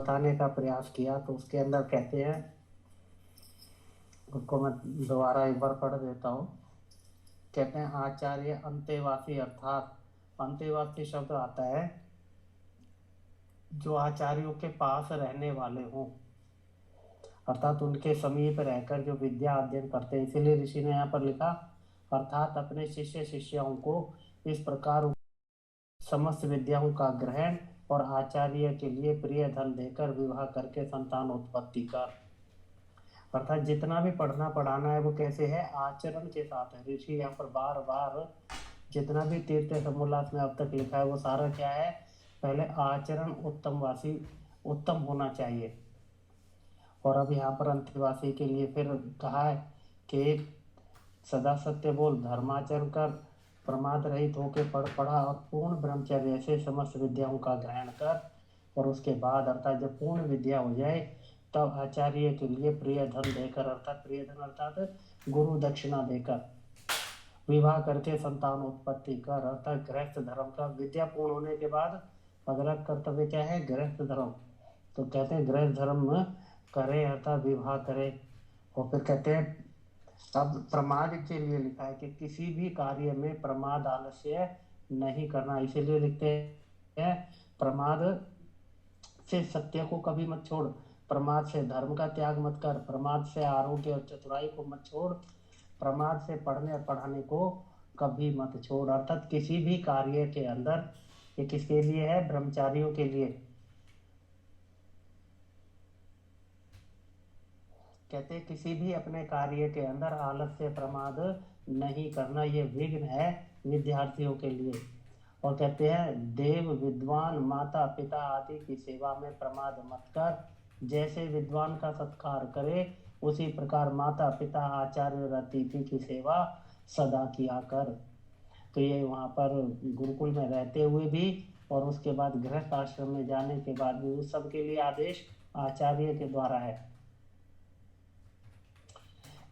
बताने का प्रयास किया, तो उसके अंदर कहते हैं, उसको मैं दोबारा एक बार पढ़ देता हूँ। कहते हैं आचार्य अंतेवासी, अर्थात अंतेवासी शब्द आता है जो आचार्यों के पास रहने वाले हों, अर्थात उनके समीप रहकर जो विद्या अध्ययन करते हैं। इसीलिए ऋषि ने यहाँ पर लिखा, अर्थात अपने शिष्य शिष्याओं को इस प्रकार समस्त विद्याओं का ग्रहण और आचार्य के लिए प्रिय धन देकर विवाह करके संतान उत्पत्ति कर। अर्थात जितना भी पढ़ना पढ़ाना है वो कैसे है, आचरण के साथ है। ऋषि यहाँ पर बार बार जितना भी तीर्थ समोल्लास में अब तक लिखा है वो सारा क्या है, पहले आचरण उत्तमवासी उत्तम होना चाहिए। और अब यहाँ पर अंतवासी के लिए फिर कहा है कि सदा सत्य बोल, धर्माचरण कर, प्रमाद रहित होकर पढ़ा और पूर्ण ब्रह्मचर्य से समस्त विद्याओं का ग्रहण कर। और उसके बाद अर्थात जब पूर्ण विद्या हो जाए तब आचार्य के लिए प्रिय धन देकर, अर्थात प्रिय धन अर्थात गुरु दक्षिणा देकर विवाह करके संतान उत्पत्ति कर। अर्थात गृहस्थ धर्म का विद्या पूर्ण होने के बाद अगला कर्तव्य क्या है, गृहस्थ धर्म। तो कहते हैं गृहस्थ धर्म करे अर्थात विवाह करे। और फिर कहते हैं अब प्रमाद के लिए लिखा है कि किसी भी कार्य में प्रमाद आलस्य नहीं करना। इसीलिए लिखते हैं प्रमाद से सत्य को कभी मत छोड़, प्रमाद से धर्म का त्याग मत कर, प्रमाद से आरोग्य और चतुराई को मत छोड़, प्रमाद से पढ़ने और पढ़ाने को कभी मत छोड़। अर्थात किसी भी कार्य के अंदर, ये किसके लिए है, ब्रह्मचारियों के लिए। कहते हैं किसी भी अपने कार्य के अंदर आलस्य प्रमाद नहीं करना, ये विघ्न है विद्यार्थियों के लिए। और कहते हैं देव विद्वान माता पिता आदि की सेवा में प्रमाद मत कर, जैसे विद्वान का सत्कार करे उसी प्रकार माता पिता आचार्य और अतिथि की सेवा सदा किया कर। तो ये वहाँ पर गुरुकुल में रहते हुए भी और उसके बाद गृहस्थ आश्रम में जाने के बाद भी उस सब के लिए आदेश आचार्य के द्वारा है।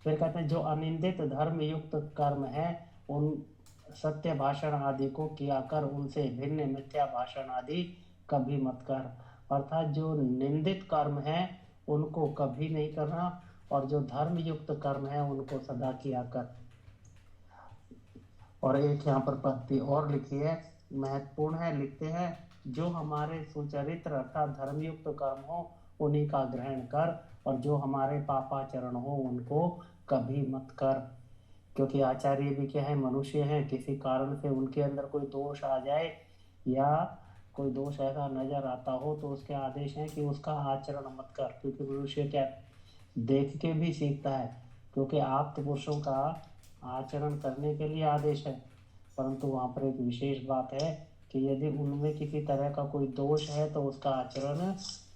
फिर कहते हैं जो अनिंदित धर्म युक्त कर्म है उन सत्य भाषण आदि को किया कर, उनसे भिन्न मिथ्या भाषण आदि कभी मत कर। अर्थात जो निंदित कर्म है उनको कभी नहीं करना और जो धर्म युक्त कर्म है उनको सदा किया कर। और एक यहाँ पर पंक्ति और लिखी है, महत्वपूर्ण है, लिखते हैं जो हमारे सुचरित्र अर्थात धर्मयुक्त कर्म हो उन्हीं का ग्रहण कर और जो हमारे पापाचरण हो उनको कभी मत कर। क्योंकि आचार्य भी क्या है, मनुष्य हैं, किसी कारण से उनके अंदर कोई दोष आ जाए या कोई दोष ऐसा नजर आता हो तो उसके आदेश हैं कि उसका आचरण मत कर। क्योंकि मनुष्य क्या देख के भी सीखता है, क्योंकि आप्त पुरुषों का आचरण करने के लिए आदेश है। परंतु वहाँ पर एक विशेष बात है कि यदि उनमें किसी तरह का कोई दोष है तो उसका आचरण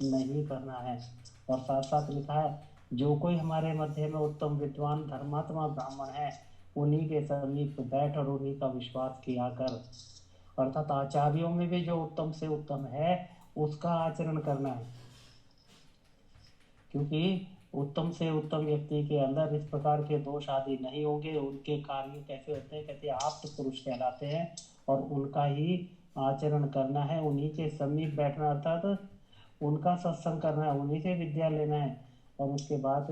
नहीं करना है। और साथ साथ लिखा है जो कोई हमारे मध्य में उत्तम विद्वान धर्मात्मा ब्राह्मण है उन्हीं के समीप बैठ और उन्हीं का विश्वास किया कर। अर्थात आचार्यों में भी जो उत्तम से उत्तम है उसका आचरण करना है। क्योंकि उत्तम से उत्तम व्यक्ति के अंदर इस प्रकार के दोष आदि नहीं होंगे। उनके कार्य कैसे होते हैं, कहते हैं आप्त पुरुष कहलाते हैं और उनका ही आचरण करना है, उन्हीं के समीप बैठना अर्थात उनका सत्संग करना है, उन्हीं से विद्या लेना है। और उसके बाद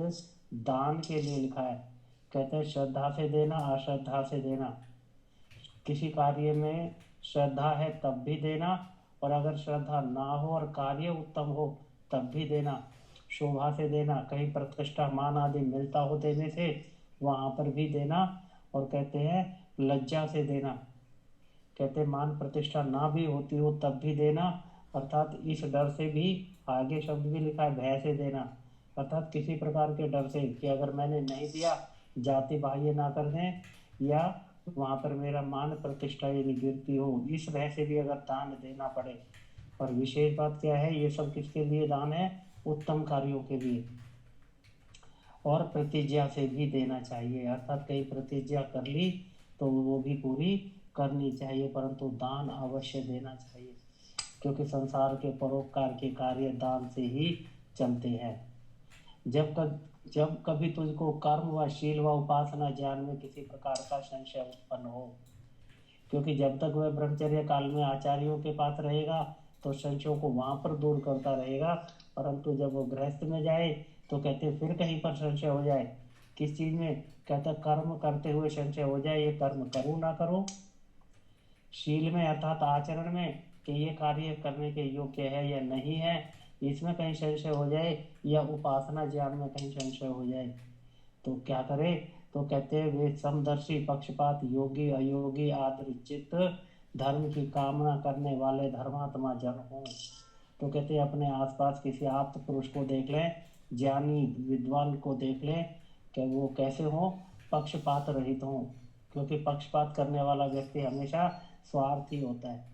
दान के लिए लिखा है, कहते हैं श्रद्धा से देना अश्रद्धा से देना। किसी कार्य में श्रद्धा है तब भी देना और अगर श्रद्धा ना हो और कार्य उत्तम हो तब भी देना। शोभा से देना, कहीं प्रतिष्ठा मान आदि मिलता हो देने से वहां पर भी देना। और कहते हैं लज्जा से देना, कहते हैं मान प्रतिष्ठा ना भी होती हो तब भी देना। अर्थात इस डर से भी, आगे शब्द भी लिखा है भय से देना, अर्थात किसी प्रकार के डर से कि अगर मैंने नहीं दिया जाति बाह्य ना कर दें या वहां पर मेरा मान प्रतिष्ठा यदि गिरती हो, इस भय से भी अगर दान देना पड़े। और विशेष बात क्या है, ये सब किसके लिए दान है, उत्तम कार्यों के लिए। और प्रतिज्ञा से भी देना चाहिए, अर्थात कहीं प्रतिज्ञा कर ली तो वो भी पूरी करनी चाहिए, परंतु दान अवश्य देना चाहिए। क्योंकि संसार के परोपकार के कार्य दान से ही चलते हैं। जब कभी तुझको कर्म व शील व उपासना ज्ञान में किसी प्रकार का संशय उत्पन्न हो, क्योंकि जब तक वह ब्रह्मचर्य काल में आचार्यों के पास रहेगा तो संशयों को वहां पर दूर करता रहेगा, परंतु जब वो गृहस्थ में जाए तो कहते फिर कहीं पर संशय हो जाए। किस चीज में? कहता कर्म करते हुए संशय हो जाए, ये कर्म करूं ना करूं, शील में अर्थात आचरण में कि ये कार्य करने के योग्य है या नहीं है, इसमें कहीं संशय हो जाए, या उपासना ज्ञान में कहीं संशय हो जाए, तो क्या करे? तो कहते हैं वे समदर्शी, पक्षपात, योगी अयोगी आदि चित्त, धर्म की कामना करने वाले धर्मात्मा जन हों। तो कहते हैं अपने आसपास किसी आप्त पुरुष को देख लें, ज्ञानी विद्वान को देख लें कि वो कैसे हों, पक्षपात रहित हों, क्योंकि पक्षपात करने वाला व्यक्ति हमेशा स्वार्थी होता है।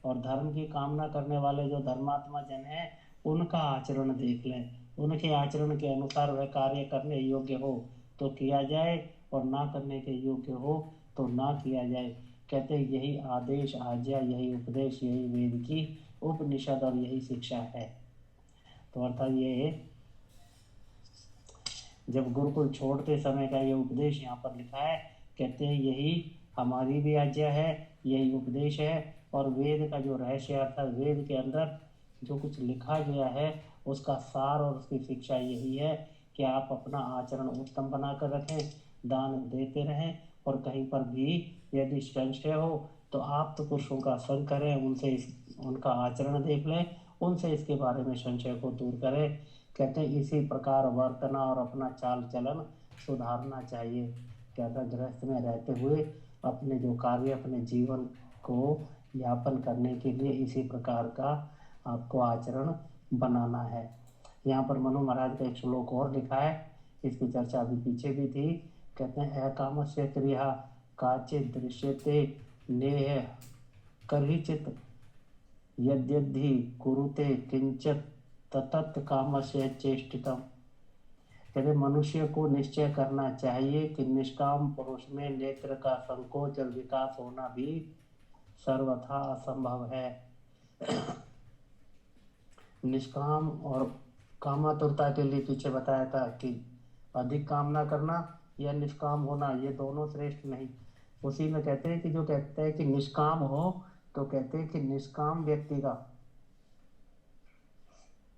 और धर्म की कामना करने वाले जो धर्मात्मा जन हैं, उनका आचरण देख लें, उनके आचरण के अनुसार वह कार्य करने योग्य हो तो किया जाए, और ना करने के योग्य हो तो ना किया जाए। कहते यही आदेश आज्ञा, यही उपदेश, यही वेद की उपनिषद और यही शिक्षा है। तो अर्थात ये जब गुरुकुल छोड़ते समय का ये उपदेश यहाँ पर लिखा है, कहते हैं यही हमारी भी आज्ञा है, यही उपदेश है, और वेद का जो रहस्य अर्थात वेद के अंदर जो कुछ लिखा गया है उसका सार और उसकी शिक्षा यही है कि आप अपना आचरण उत्तम बनाकर रखें, दान देते रहें, और कहीं पर भी यदि संशय हो तो आप तो पुरुषों का संग करें, उनसे उनका आचरण देख लें, उनसे इसके बारे में संशय को दूर करें। कहते हैं इसी प्रकार वर्तना और अपना चाल चलन सुधारना चाहिए। कहता गृहस्थ में रहते हुए अपने जो कार्य, अपने जीवन को यापन करने के लिए इसी प्रकार का आपको आचरण बनाना है। यहाँ पर मनु महाराज का एक श्लोक और लिखा है, इसकी चर्चा अभी पीछे भी थी। कहते हैं अकामस्य क्रिया काचित दृश्यते नेह करिचित यद्यद्धि कुरुते किंचित ततत् कामस्य चेष्टितम। कहते मनुष्य को निश्चय करना चाहिए कि निष्काम पुरुष में नेत्र का संकोच और विकास होना भी सर्वथा असंभव है। निष्काम और कामातुरता के लिए पीछे बताया था कि अधिक कामना करना या निष्काम होना, ये दोनों श्रेष्ठ नहीं। उसी में कहते हैं कि जो कहते हैं कि निष्काम हो, तो कहते हैं कि निष्काम व्यक्ति का,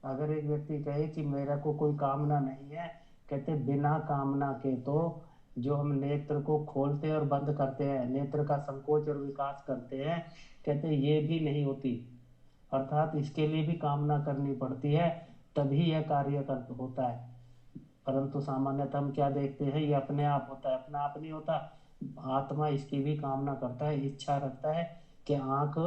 अगर एक व्यक्ति कहे कि मेरा को कोई कामना नहीं है, कहते बिना कामना के तो जो हम नेत्र को खोलते और बंद करते हैं, नेत्र का संकोच और विकास करते हैं, कहते ये भी नहीं होती, अर्थात इसके लिए भी कामना करनी पड़ती है, तभी यह कार्य कर होता है। परंतु सामान्यतः हम क्या देखते हैं, ये अपने आप होता है, अपना आप नहीं होता, आत्मा इसकी भी कामना करता है, इच्छा रखता है कि आंख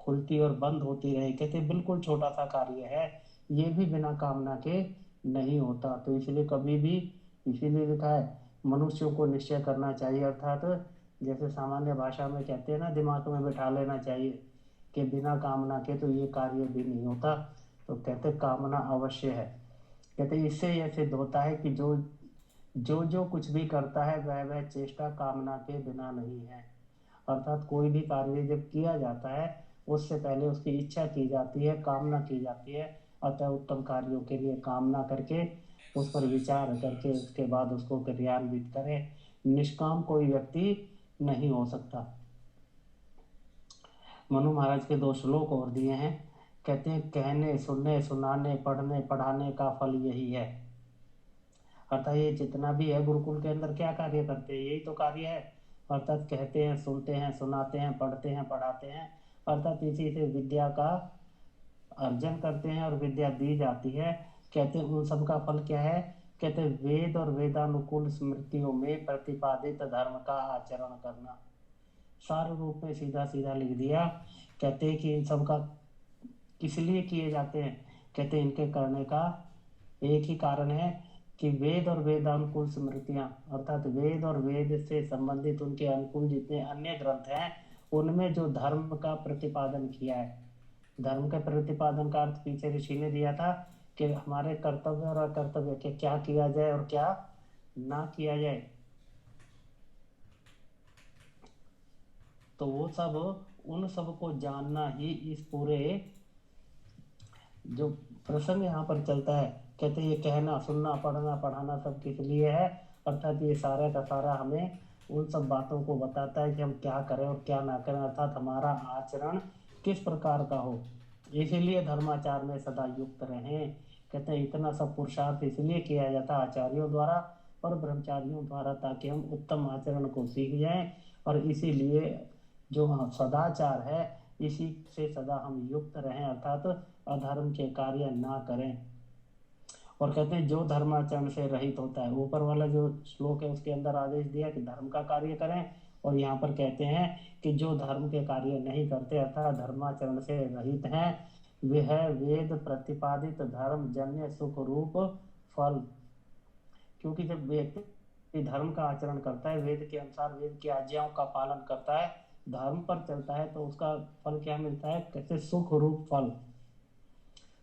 खुलती और बंद होती रहे। कहते बिल्कुल छोटा सा कार्य है, ये भी बिना कामना के नहीं होता। तो इसलिए कभी भी, इसीलिए लिखा है मनुष्यों को निश्चय करना चाहिए, अर्थात जैसे सामान्य भाषा में कहते हैं ना, दिमाग में बैठा लेना चाहिए कि बिना कामना के तो ये कार्य भी नहीं होता। तो कहते कामना अवश्य है। कहते इससे यह सिद्ध होता है कि जो कुछ भी करता है वह चेष्टा कामना के बिना नहीं है। अर्थात कोई भी कार्य जब किया जाता है उससे पहले उसकी इच्छा की जाती है, कामना की जाती है। अतः उत्तम कार्यों के लिए कामना करके, उस पर विचार करके उसके बाद उसको क्रियान्वित करें। निष्काम कोई व्यक्ति नहीं हो सकता। मनु महाराज के 2 श्लोक और दिए हैं। कहते हैं कहने, सुनने, सुनाने, पढ़ने, पढ़ाने का फल यही है। अर्थात ये जितना भी है गुरुकुल के अंदर क्या कार्य करते हैं, यही तो कार्य है। अर्थात कहते हैं, सुनते हैं, सुनाते हैं, पढ़ते हैं, पढ़ाते हैं, अर्थात इसी से विद्या का अर्जन करते हैं और विद्या दी जाती है। कहते हैं उन सब का फल क्या है? कहते हैं वेद और वेदानुकूल स्मृतियों में प्रतिपादित धर्म का आचरण करना। सार रूप में सीधा सीधा लिख दिया। कहते हैं कि इन सब का किस लिए किए जाते हैं? कहते हैं इनके करने का एक ही कारण है कि वेद और वेदानुकूल स्मृतियां, अर्थात वेद और वेद से संबंधित उनके अनुकूल जितने अन्य ग्रंथ हैं, उनमें जो धर्म का प्रतिपादन किया है। धर्म के प्रतिपादन का अर्थ पीछे ऋषि ने दिया था कि हमारे कर्तव्य और अकर्तव्य के क्या किया जाए और क्या ना किया जाए। तो वो सब, उन सब को जानना ही इस पूरे जो प्रसंग यहाँ पर चलता है। कहते ये कहना, सुनना, पढ़ना, पढ़ाना सब किस लिए है? अर्थात ये सारा का सारा हमें उन सब बातों को बताता है कि हम क्या करें और क्या ना करें, अर्थात हमारा आचरण किस प्रकार का हो। इसीलिए धर्माचार में सदा युक्त रहें। कहते हैं इतना सब पुरुषार्थ इसलिए किया जाता है आचार्यों द्वारा और ब्रह्मचारियों द्वारा, ताकि हम उत्तम आचरण को सीख जाएं। और इसीलिए जो सदाचार है इसी से सदा हम युक्त रहें, अर्थात अधर्म के कार्य ना करें। और कहते हैं जो धर्माचरण से रहित होता है, ऊपर वाला जो श्लोक है उसके अंदर आदेश दिया कि धर्म का कार्य करें, और यहाँ पर कहते हैं कि जो धर्म के कार्य नहीं करते अर्थात धर्माचरण से रहित हैं, वह वेद प्रतिपादित धर्म जन्य सुख रूप फल। क्योंकि जब व्यक्ति धर्म का आचरण करता है, वेद के अनुसार वेद की आज्ञाओं का पालन करता है, धर्म पर चलता है, तो उसका फल क्या मिलता है, कहते सुख रूप फल।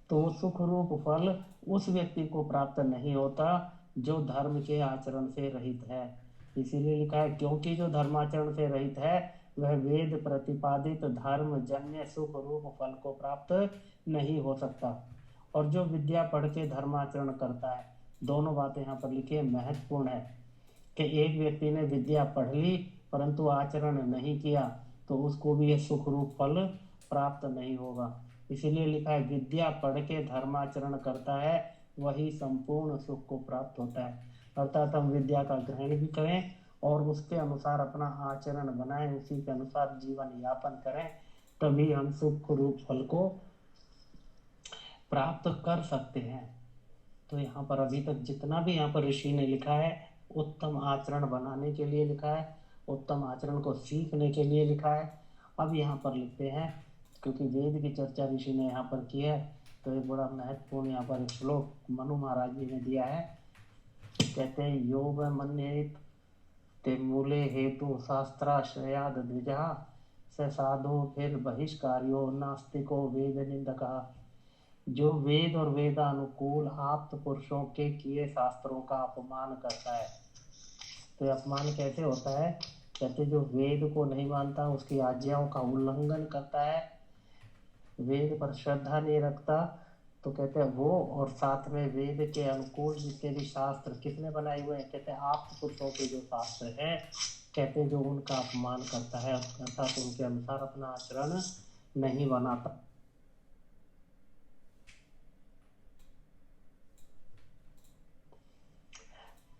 तो वो सुख रूप फल उस व्यक्ति को प्राप्त नहीं होता जो धर्म के आचरण से रहित है। इसीलिए लिखा है क्योंकि जो धर्माचरण से रहित है वह वेद प्रतिपादित धर्म जन्य सुख रूप फल को प्राप्त नहीं हो सकता। और जो विद्या पढ़ के धर्माचरण करता है, दोनों बातें यहाँ पर लिखी है, महत्वपूर्ण है कि एक व्यक्ति ने विद्या पढ़ ली परंतु आचरण नहीं किया तो उसको भी यह सुख रूप फल प्राप्त नहीं होगा। इसीलिए लिखा है विद्या पढ़ के धर्माचरण करता है वही संपूर्ण सुख को प्राप्त होता है। अर्थात हम विद्या का ग्रहण भी करें और उसके अनुसार अपना आचरण बनाएं, उसी के अनुसार जीवन यापन करें, तभी हम सुख रूप फल को प्राप्त कर सकते हैं। तो यहाँ पर अभी तक जितना भी यहाँ पर ऋषि ने लिखा है उत्तम आचरण बनाने के लिए लिखा है, उत्तम आचरण को सीखने के लिए लिखा है। अब यहाँ पर लिखते हैं, क्योंकि वेद की चर्चा ऋषि ने यहाँ पर की है, तो एक बड़ा महत्वपूर्ण यहाँ पर एक श्लोक मनु महाराज जी ने दिया है। कहते हैं योग मन्येत ते मूले हेतु शास्त्राश्रयाद द्विजा स साधु फिर बहिष्कार्यो नास्तिको वेद निंदका। जो वेद और वेदानुकूल आप्त पुरुषों के किए शास्त्रों का अपमान करता है। तो अपमान कैसे होता है, कहते जो वेद को नहीं मानता, उसकी आज्ञाओं का उल्लंघन करता है, वेद पर श्रद्धा नहीं रखता, तो कहते हैं वो, और साथ में वेद के अनुकूल जितने भी शास्त्र कितने बनाए हुए हैं, कहते हैं आप्त पुरुषों के जो शास्त्र हैं, कहते हैं जो उनका अपमान करता है अर्थात उनके अनुसार अपना आचरण नहीं बनाता।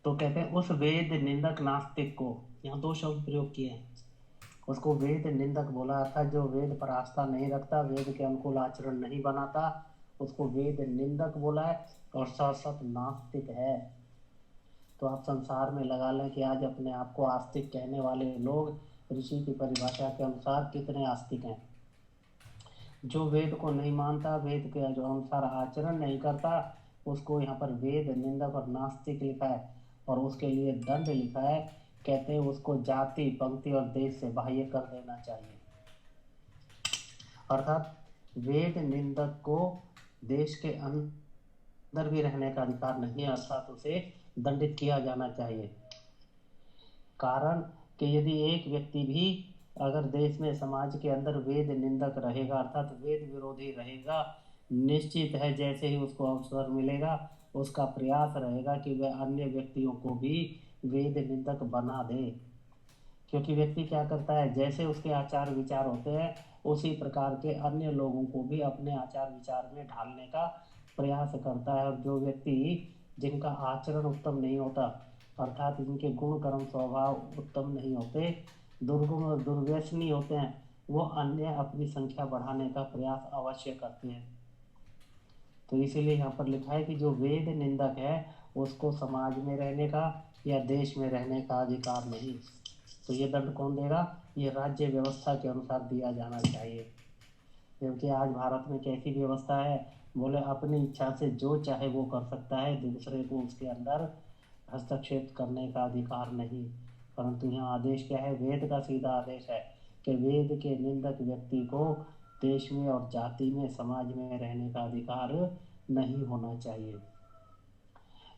तो कहते हैं उस वेद निंदक नास्तिक को, यहाँ दो शब्द प्रयोग किए हैं, उसको वेद निंदक बोला था। जो वेद पर आस्था नहीं रखता, वेद के अनुकूल आचरण नहीं बनाता, उसको वेद निंदक बोला है, और साथ साथ नास्तिक है। तो आप संसार में लगा लें कि आज अपने आप को आस्तिक कहने वाले लोग ऋषि की परिभाषा के अनुसार कितने आस्तिक हैं। जो वेद को नहीं मानता, वेद के जो अनुसार आचरण नहीं करता, उसको यहाँ पर वेद निंदक और नास्तिक लिखा है, और उसके लिए दंड लिखा है। कहते हैं उसको जाति पंक्ति और देश से बाह्य कर देना चाहिए। अर्थात वेद निंदक को देश के अंदर भी रहने का अधिकार नहीं है, अर्थात उसे दंडित किया जाना चाहिए। कारण कि यदि एक व्यक्ति भी अगर देश में समाज के अंदर वेद निंदक रहेगा अर्थात वेद विरोधी रहेगा, निश्चित है जैसे ही उसको अवसर मिलेगा उसका प्रयास रहेगा कि वह अन्य व्यक्तियों को भी वेद निंदक बना दे। क्योंकि व्यक्ति क्या करता है, जैसे उसके आचार विचार होते हैं उसी प्रकार के अन्य लोगों को भी अपने आचार विचार में ढालने का प्रयास करता है। और जो व्यक्ति जिनका आचरण उत्तम नहीं होता अर्थात इनके गुण कर्म स्वभाव उत्तम नहीं होते, दुर्गुण और दुर्व्यसनी होते हैं, वो अन्य अपनी संख्या बढ़ाने का प्रयास अवश्य करते हैं। तो इसीलिए यहाँ पर लिखा है कि जो वेद निंदक है उसको समाज में रहने का या देश में रहने का अधिकार नहीं। तो ये दंड कौन देगा, ये राज्य व्यवस्था के अनुसार दिया जाना चाहिए। क्योंकि आज भारत में कैसी व्यवस्था है, बोले अपनी इच्छा से जो चाहे वो कर सकता है, दूसरे को उसके अंदर हस्तक्षेप करने का अधिकार नहीं। परंतु यहाँ आदेश क्या है, वेद का सीधा आदेश है कि वेद के निंदक व्यक्ति को देश में और जाति में समाज में रहने का अधिकार नहीं होना चाहिए।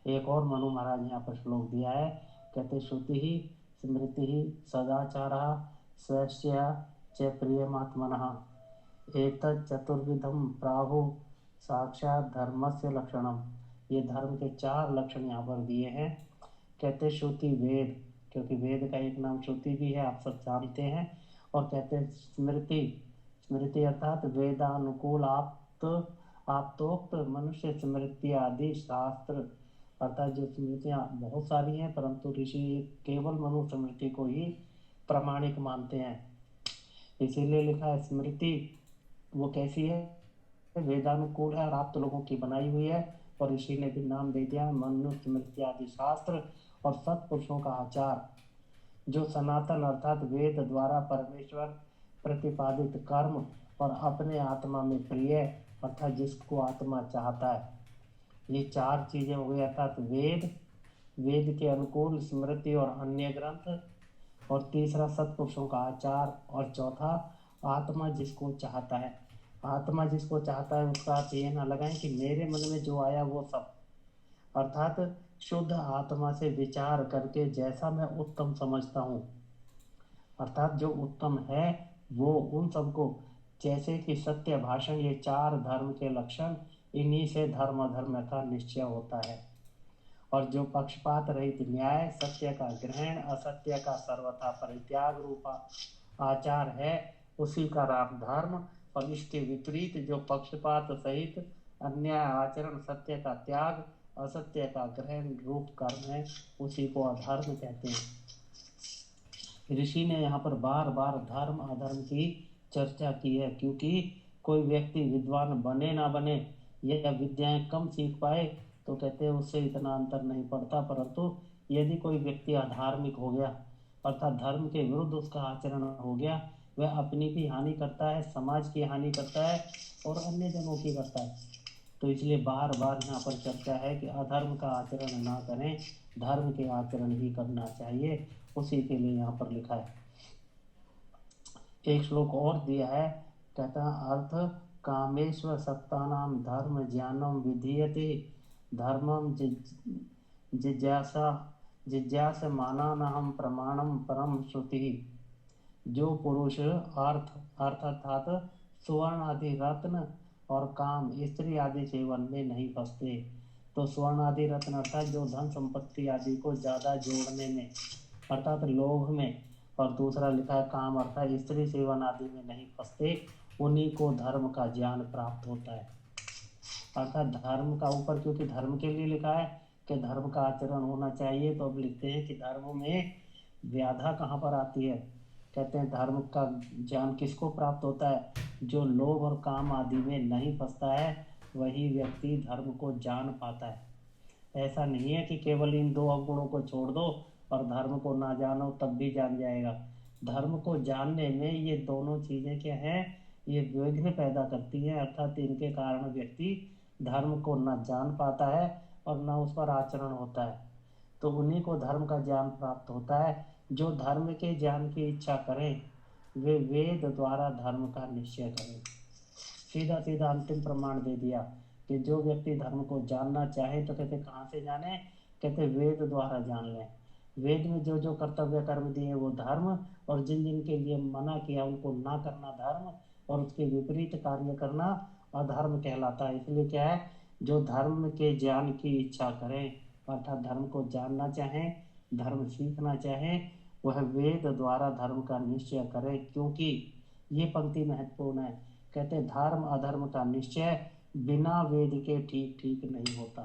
एक और मनु महाराज ने यहाँ पर श्लोक दिया है, कहते श्रुति ही स्मृति ही सदाचार स्वस्य च प्रियमात्मनः एतत् चतुर्विधम प्राहु साक्षात धर्मस्य लक्षणम। ये धर्म के 4 लक्षण यहाँ पर दिए हैं। कहते श्रुति वेद, क्योंकि वेद का एक नाम श्रुति भी है, आप सब जानते हैं। और कहते स्मृति, स्मृति अर्थात वेदानुकूल आप आप्तोक्त मनुष्य स्मृति आदि शास्त्र, अर्थात जो स्मृतियाँ बहुत सारी हैं परंतु ऋषि केवल मनुष्य स्मृति को ही प्रामाणिक मानते हैं। इसीलिए लिखा है स्मृति वो कैसी है, वेदानुकूल है और आप तो लोगों की बनाई हुई है, और ऋषि ने भी नाम दे दिया मनुष्य स्मृति आदि शास्त्र और सत्पुरुषों का आचार, जो सनातन अर्थात वेद द्वारा परमेश्वर प्रतिपादित कर्म और अपने आत्मा में प्रिय अर्थात जिसको आत्मा चाहता है, ये चार चीजें हो गई। अर्थात वेद, वेद के अनुकूल स्मृति और अन्य ग्रंथ, और तीसरा सत्पुरुषों का आचार, और चौथा आत्मा जिसको चाहता है। आत्मा जिसको चाहता है उसका अर्थ ये ना लगाएं कि मेरे मन में जो आया वो सब, अर्थात शुद्ध आत्मा से विचार करके जैसा मैं उत्तम समझता हूँ, अर्थात जो उत्तम है वो उन सबको, जैसे कि सत्य भाषण, ये चार धर्म के लक्षण, इन्हीं से धर्म अधर्म का निश्चय होता है। और जो पक्षपात रहित न्याय, सत्य का ग्रहण, असत्य का सर्वथा परित्याग रूपा आचार है, उसी का राम धर्म। और इसके विपरीत जो पक्षपात सहित अन्याय आचरण, सत्य का त्याग, असत्य का ग्रहण रूप कर्म है, उसी को अधर्म कहते हैं। ऋषि ने यहाँ पर बार बार धर्म अधर्म की चर्चा की है, क्योंकि कोई व्यक्ति विद्वान बने ना बने या विद्याएं कम सीख पाए तो कहते हैं उससे इतना अंतर नहीं पड़ता, परंतु यदि कोई व्यक्ति अधार्मिक हो गया अर्थात धर्म के विरुद्ध उसका आचरण हो गया, वह अपनी भी हानि करता है, समाज की हानि करता है और अन्य जनों की करता है। तो इसलिए बार बार यहाँ पर चर्चा है कि अधर्म का आचरण ना करें, धर्म के आचरण ही करना चाहिए, उसी के लिए यहाँ पर लिखा है। एक श्लोक और दिया है, कहता है अर्थ कामेश्वर सत्तानाम धर्म ज्ञानम विधीयते धर्मम जिज्ञासा जिज्ञास मानानहम प्रमाणम परम श्रुति। जो पुरुष अर्थ अर्थात स्वर्ण आदि रत्न और काम स्त्री आदि सेवन में नहीं फंसते, तो स्वर्ण आदि रत्न अर्थात जो धन संपत्ति आदि को ज्यादा जोड़ने में अर्थात लोभ में, और दूसरा लिखा है काम अर्थात स्त्री सेवन आदि में नहीं फंसते, उन्हीं को धर्म का ज्ञान प्राप्त होता है। अर्थात धर्म का ऊपर क्योंकि धर्म के लिए लिखा है कि धर्म का आचरण होना चाहिए, तो अब लिखते हैं कि धर्म में व्याधा कहाँ पर आती है। कहते हैं धर्म का ज्ञान किसको प्राप्त होता है, जो लोभ और काम आदि में नहीं फंसता है वही व्यक्ति धर्म को जान पाता है। ऐसा नहीं है कि केवल इन दो अवगुणों को छोड़ दो और धर्म को ना जानो तब भी जान जाएगा। धर्म को जानने में ये दोनों चीजें क्या हैं, ये विघ्न पैदा करती हैं, अर्थात इनके कारण व्यक्ति धर्म को न जान पाता है और न उस पर आचरण होता है। तो उन्हीं को धर्म का ज्ञान प्राप्त होता है। जो धर्म के ज्ञान की इच्छा करें वे वेद द्वारा धर्म का निश्चय करें। सीधा सीधा अंतिम प्रमाण दे दिया कि जो व्यक्ति धर्म को जानना चाहे तो कहते कहाँ से जाने, कहते वेद द्वारा जान लें। वेद में जो जो कर्तव्य कर्म दिए वो धर्म, और जिन जिन के लिए मना किया उनको ना करना धर्म, और उसके विपरीत कार्य करना अधर्म कहलाता है। इसलिए क्या है, जो धर्म के ज्ञान की इच्छा करें अर्थात धर्म को जानना चाहें, धर्म सीखना चाहें, वह वेद द्वारा धर्म का निश्चय करे। क्योंकि ये पंक्ति महत्वपूर्ण है, कहते धर्म अधर्म का निश्चय बिना वेद के ठीक ठीक नहीं होता।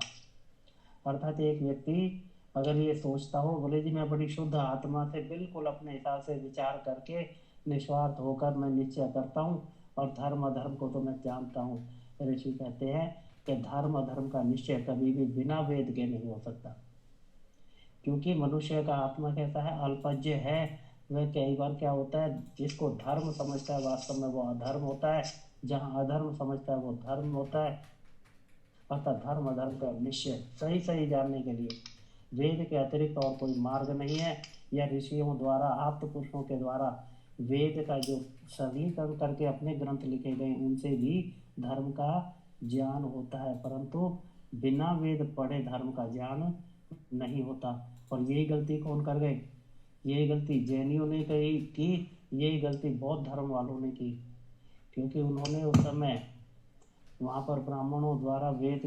अर्थात एक व्यक्ति अगर ये सोचता हो, बोले जी मैं बड़ी शुद्ध आत्मा से बिल्कुल अपने हिसाब से विचार करके निस्वार्थ होकर मैं निश्चय करता हूँ और धर्म अधर्म को तो मैं जानता हूँ, ऋषि कहते हैं कि धर्म अधर्म का निश्चय कभी भी बिना वेद के नहीं हो सकता। क्योंकि मनुष्य का आत्मा कैसा है, अल्पज्य है। वह कई बार क्या होता है, जिसको धर्म समझता है वास्तव में वो अधर्म होता है, जहाँ अधर्म समझता है वो धर्म होता है। अर्थात धर्म अधर्म का निश्चय सही सही जानने के लिए वेद के अतिरिक्त और कोई मार्ग नहीं है, या ऋषियों द्वारा आप्त पुरुषों के द्वारा वेद का जो सरलीकरण करके अपने ग्रंथ लिखे गए उनसे भी धर्म का ज्ञान होता है, परंतु बिना वेद पढ़े धर्म का ज्ञान नहीं होता। और यही गलती कौन कर गए, यही गलती जैनियों ने की, यही गलती बौद्ध धर्म वालों ने की, क्योंकि उन्होंने उस समय वहाँ पर ब्राह्मणों द्वारा वेद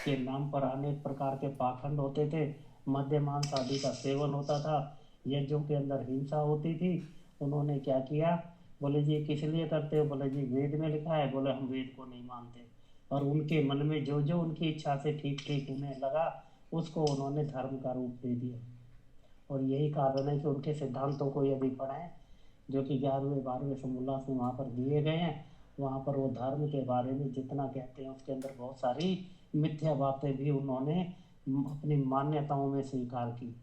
के नाम पर अनेक प्रकार के पाखंड होते थे, मद्य मांस आदि का सेवन होता था, यज्ञों के अंदर हिंसा होती थी। उन्होंने क्या किया बोले जी किस लिए करते हो? बोले जी वेद में लिखा है। बोले हम वेद को नहीं मानते। और उनके मन में जो जो उनकी इच्छा से ठीक ठीक उन्हें लगा, उसको उन्होंने धर्म का रूप दे दिया। और यही कारण है कि उनके सिद्धांतों को यदि पढ़ें, जो कि 11वें 12वें समोल्लास में वहाँ पर दिए गए हैं, वहाँ पर वो धर्म के बारे में जितना कहते हैं उसके अंदर बहुत सारी मिथ्या बातें भी उन्होंने अपनी मान्यताओं में स्वीकार की।